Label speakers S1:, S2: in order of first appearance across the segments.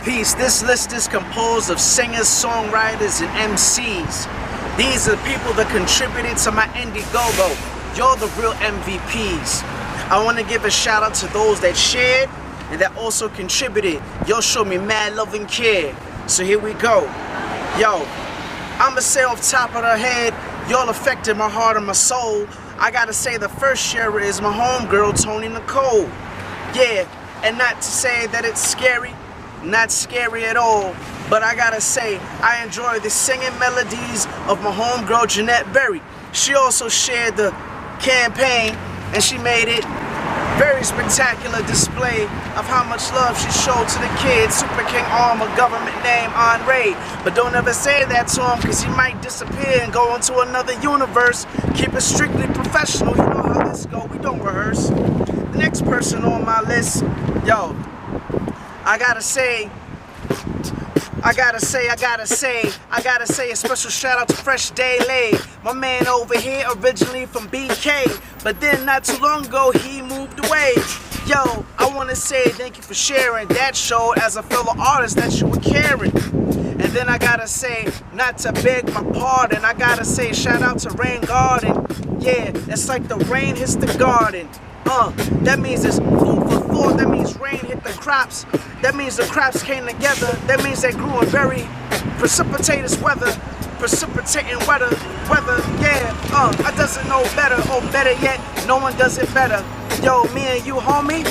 S1: Peace. This list is composed of singers, songwriters, and MCs. These are people that contributed to my Indiegogo. You're the real MVPs. I want to give a shout out to those that shared and that also contributed. Y'all show me mad love and care. So here we go. Yo, I'ma say off top of the head, y'all affected my heart and my soul. I gotta say the first sharer is my homegirl, Tony Nicole. Yeah, and not to say that it's scary, not scary at all, but I gotta say I enjoy the singing melodies of my homegirl, Jeanette Berry. She also shared the campaign and she made it very spectacular display of how much love she showed to the kids. SuperKing armor, government name Andre. But don't ever say that to him, cause he might disappear and go into another universe. Keep it strictly professional, you know how this go, we don't rehearse. The next person on my list, yo, I gotta say a special shout out to Fresh Daily. My man over here, originally from BK, but then not too long ago he moved away. Yo, I wanna say thank you for sharing that show as a fellow artist that you were carrying. And then I gotta say, not to beg my pardon, I gotta say shout out to Rain Garden. Yeah, it's like the rain hits the garden. That means it's food for thought. That means rain hit the crops. That means the crops came together. That means they grew in very precipitated weather. Precipitating weather, yeah. I doesn't know better, or better yet, no one does it better. Yo, me and you, homie,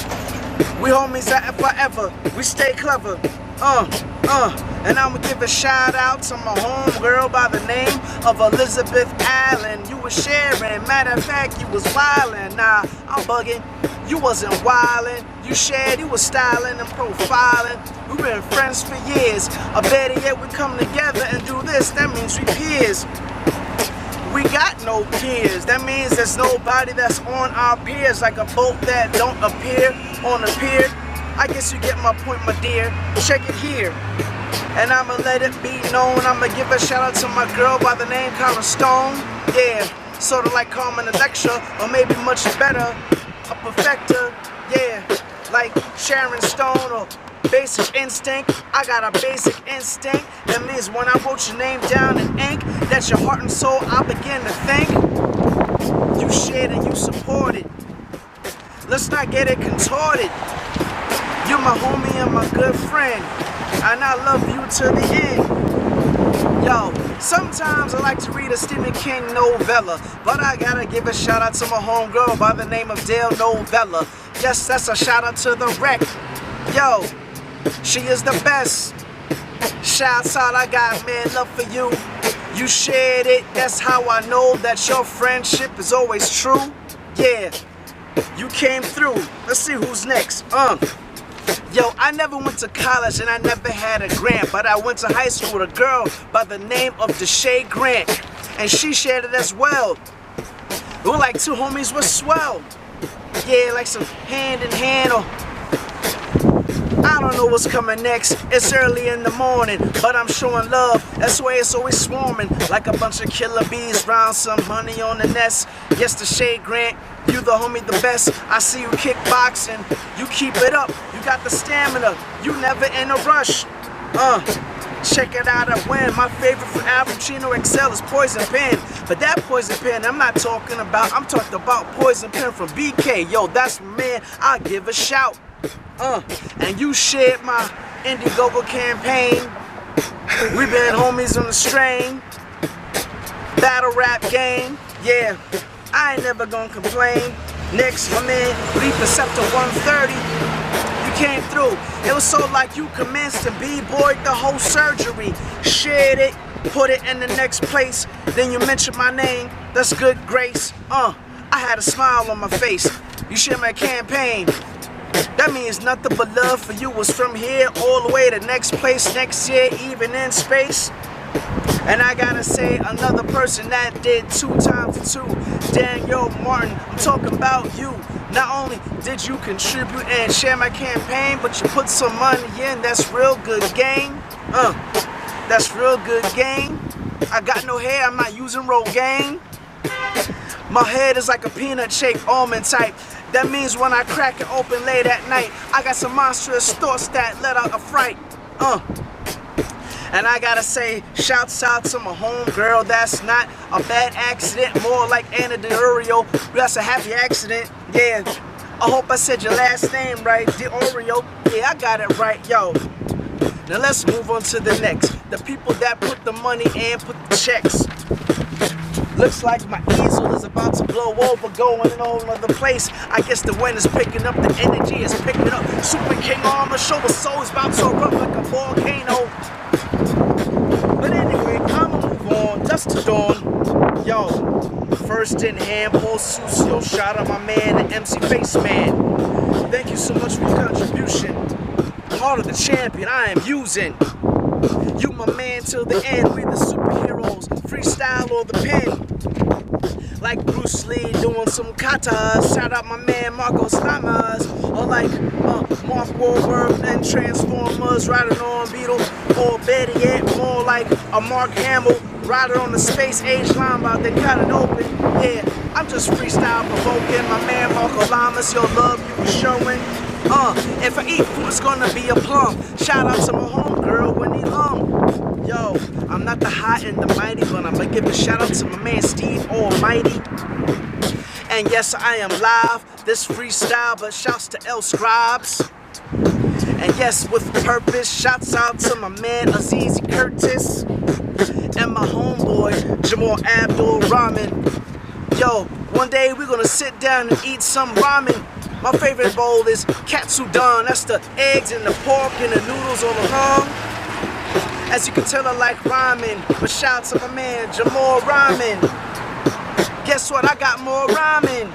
S1: we homies forever. We stay clever. And I'ma give a shout out to my homegirl by the name of Elizabeth Allen. You was sharing, matter of fact, you was wildin'. Nah, I'm bugging. You wasn't wildin'. You shared, you was styling and profiling. We've been friends for years. Or better yet, we come together and do this. That means we peers. We got no peers. That means there's nobody that's on our peers, like a boat that don't appear on a pier. I guess you get my point, my dear. Check it here. And I'ma let it be known. I'ma give a shout out to my girl by the name Cara Stone. Yeah, sorta like Carmen Electra, or maybe much better, a perfecter. Yeah, like Sharon Stone or Basic Instinct. I got a basic instinct. That means when I wrote your name down in ink, that's your heart and soul I begin to think. You shared and you supported. Let's not get it contorted. You're my homie and my good friend, and I love you to the end. Yo, sometimes I like to read a Stephen King novella, but I gotta give a shout out to my homegirl by the name of Dale Novella. Yes, that's a shout out to the wreck. Yo, she is the best. Shouts out, I got man love for you. You shared it, that's how I know that your friendship is always true. Yeah, you came through. Let's see who's next. Yo, I never went to college and I never had a grant, but I went to high school with a girl by the name of Deshae Grant, and she shared it as well. We were like two homies, we're swell. Yeah, like some hand in hand, or I don't know what's coming next. It's early in the morning, but I'm showing love. That's why it's always swarming, like a bunch of killer bees round some honey on the nest. Yes, Deshae Grant, you the homie, the best. I see you kickboxing, you keep it up. You got the stamina, you never in a rush. Check it out, I win. My favorite from Alpacino XL is Poison Pen. But that Poison Pen I'm talking about Poison Pen from BK. Yo, that's my man, I'll give a shout. And you shared my Indiegogo campaign. We been homies on the strain. Battle rap game, yeah, I ain't never gonna complain. Next, my man, Leap Receptor 130. You came through. It was so like you commenced to B-boy the whole surgery. Shared it, put it in the next place. Then you mentioned my name, that's good grace. I had a smile on my face. You shared my campaign. That means nothing but love for you. Was from here all the way to next place, next year, even in space. And I gotta say, another person that did 2 times 2, Daniel Martin, I'm talking about you. Not only did you contribute and share my campaign, but you put some money in. That's real good game. That's real good game. I got no hair, I'm not using Rogaine. My head is like a peanut-shaped almond type. That means when I crack it open late at night, I got some monstrous thoughts that let out a fright. And I gotta say, shouts out to my homegirl. That's not a bad accident, more like Anna DiOrio. That's a happy accident, yeah. I hope I said your last name right, DiOrio. Yeah, I got it right, yo. Now let's move on to the next. The people that put the money and put the checks. Looks like my easel is about to blow over, going in all another place. I guess the wind is picking up, the energy is picking up. SuperKing on my shoulder, soul is about to erupt like a volcano. But anyway, I'ma move on, dust to dawn. Yo, first in hand, Paul Sucio. Shout out my man, the MC Face Man. Thank you so much for your contribution. Heart of the champion I am using. You my man till the end, we the superheroes. Freestyle or the pen. Like Bruce Lee doing some katas. Shout out my man Marco Stamas. Or like Mark Wahlberg and Transformers riding on Beetle. Or better yet, more like a Mark Hamill riding on the space age line about they cut it open. Yeah, I'm just freestyle provoking. My man Marco Lamas, your love you be showing. If I eat food, it's gonna be a plum. Shout out to my homegirl, Winnie Lum. Yo, I'm not the hot and the mighty, but I'm gonna give a shout out to my man Steve Almighty. And yes, I am live, this freestyle, but shouts to L Scribes. And yes, with purpose, shouts out to my man Azizi Curtis. And my homeboy, Jamal Abdul Rahman. Yo, one day we're gonna sit down and eat some ramen. My favorite bowl is katsudon. That's the eggs and the pork and the noodles all along. As you can tell, I like rhyming, but shout to my man Jamal Rahman. Guess what? I got more rhyming.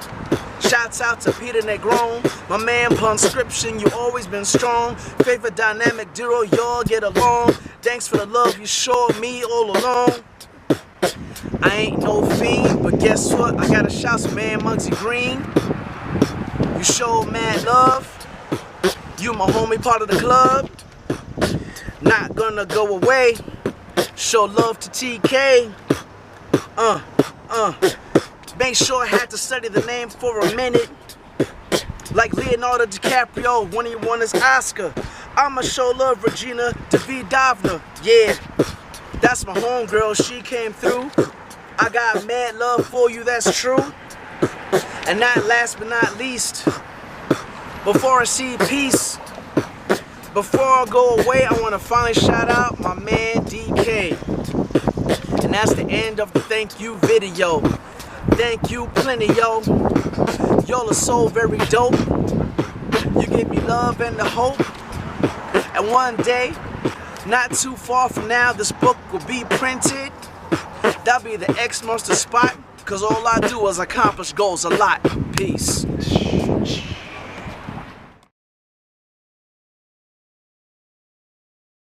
S1: Shouts out to Peter Negron, my man Punscription. You always been strong. Favorite dynamic duo, y'all get along. Thanks for the love you showed me all along. I ain't no fiend, but guess what? I gotta shout to man Muggsy Green. You showed mad love. You my homie, part of the club. Not gonna go away. Show love to TK. Make sure I had to study the name for a minute. Like Leonardo DiCaprio when he won his Oscar. I'ma show love Regina Davidovna. Yeah, that's my homegirl, she came through. I got mad love for you, that's true. And not last but not least, before I see peace, before I go away, I want to finally shout out my man DK. And that's the end of the thank you video. Thank you plenty, yo. Y'all are so very dope. You give me love and the hope. And one day, not too far from now, this book will be printed. That'll be the X marks the spot. Cause all I do is accomplish goals a lot. Peace.